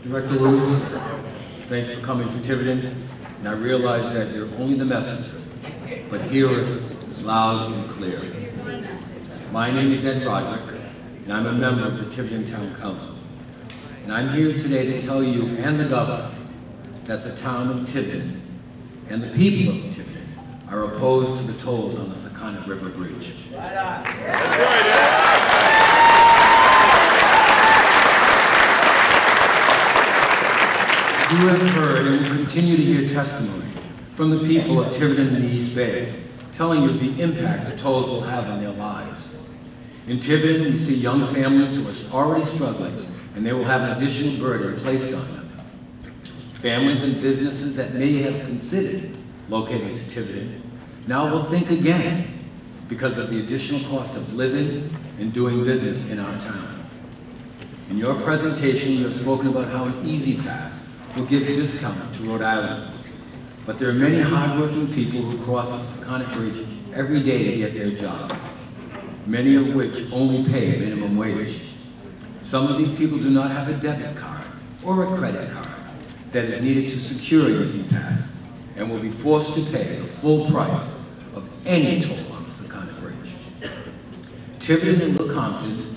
Director Lewis, thanks for coming to Tiverton, and I realize that you're only the messenger, but hear us loud and clear. My name is Roderick, and I'm a member of the Tiverton Town Council. And I'm here today to tell you and the governor that the town of Tiverton and the people of Tiverton are opposed to the tolls on the Sakonnet River Bridge. Right on. That's right. You have heard and will continue to hear testimony from the people of Tiverton and the East Bay, telling you the impact the tolls will have on their lives. In Tiverton, we see young families who are already struggling, and they will have an additional burden placed on them. Families and businesses that may have considered locating to Tiverton now will think again because of the additional cost of living and doing business in our town. In your presentation, you have spoken about how an Easy Pass will give a discount to Rhode Islanders. But there are many hardworking people who cross the Sakonnet Bridge every day to get their jobs, many of which only pay minimum wage. Some of these people do not have a debit card or a credit card that is needed to secure an Easy Pass and will be forced to pay the full price of any toll on the Sakonnet Bridge. Tiverton and Lecompton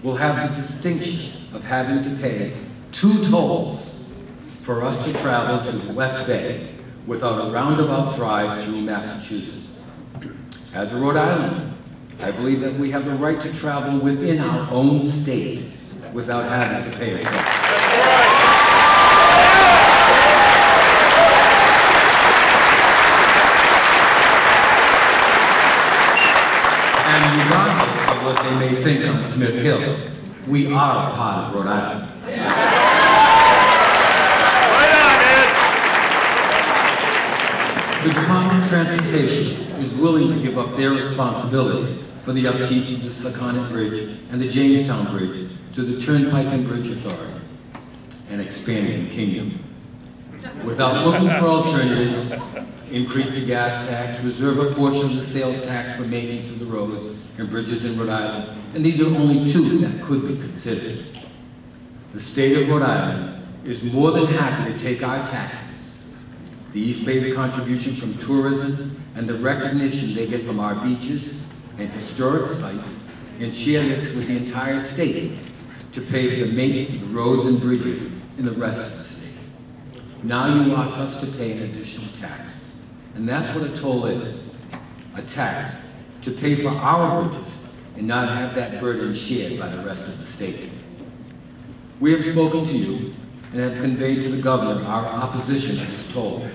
will have the distinction of having to pay 2 tolls for us to travel to the West Bay without a roundabout drive through Massachusetts. As a Rhode Islander, I believe that we have the right to travel within our own state without having to pay a toll. And regardless of what they may think on Smith Hill, we are a part of Rhode Island. The Department of Transportation is willing to give up their responsibility for the upkeep of the Sakonnet Bridge and the Jamestown Bridge to the Turnpike and Bridge Authority, an expanding kingdom. Without looking for alternatives, increase the gas tax, reserve a portion of the sales tax for maintenance of the roads and bridges in Rhode Island, and these are only 2 that could be considered. The state of Rhode Island is more than happy to take our taxes, the East Bay's contribution from tourism, and the recognition they get from our beaches and historic sites, and share this with the entire state to pay for the maintenance of the roads and bridges in the rest of the state. Now you ask us to pay an additional tax, and that's what a toll is, a tax to pay for our bridges and not have that burden shared by the rest of the state. We have spoken to you and have conveyed to the governor our opposition to this toll.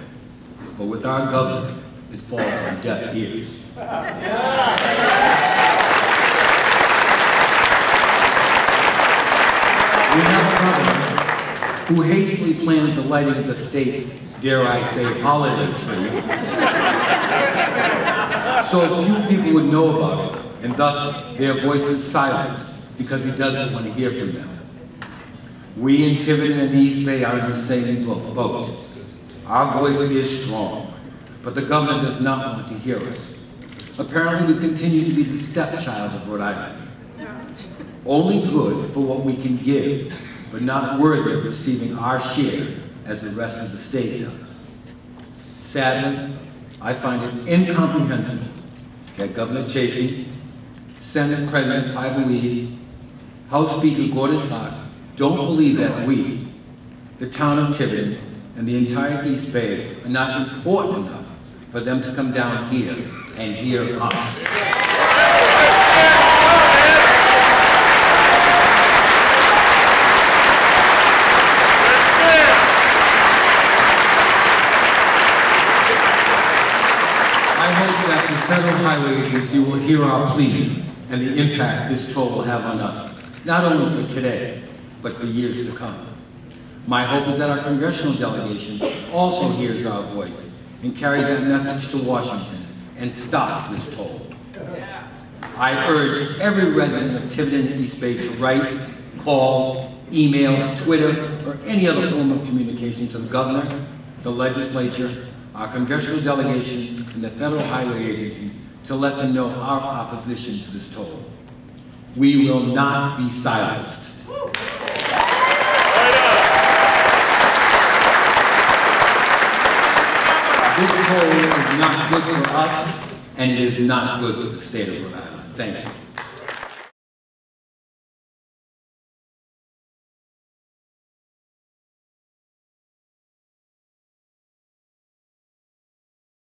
But with our governor, it falls on deaf ears. We have a governor who hastily plans the lighting of the state's, dare I say, holiday tree, so few people would know about it, and thus their voices silenced because he doesn't want to hear from them. We in Tiverton and the East Bay are in the same boat. Our voice is strong, but the governor does not want to hear us. Apparently, we continue to be the stepchild of Rhode Island. Only good for what we can give, but not worthy of receiving our share as the rest of the state does. Sadly, I find it incomprehensible that Governor Chafee, Senate President Tiverton, House Speaker Gordon Fox don't believe that we, the town of Tiverton, and the entire East Bay are not important enough for them to come down here and hear us. I hope that the Federal Highway Agency will hear our pleas and the impact this toll will have on us, not only for today, but for years to come. My hope is that our congressional delegation also hears our voice and carries that message to Washington and stops this toll. I urge every resident of Tiverton and East Bay to write, call, email, Twitter, or any other form of communication to the governor, the legislature, our congressional delegation, and the Federal Highway Agency to let them know our opposition to this toll. We will not be silenced. This toll is not good for us, and it is not good for the state of Rhode Island. Thank you.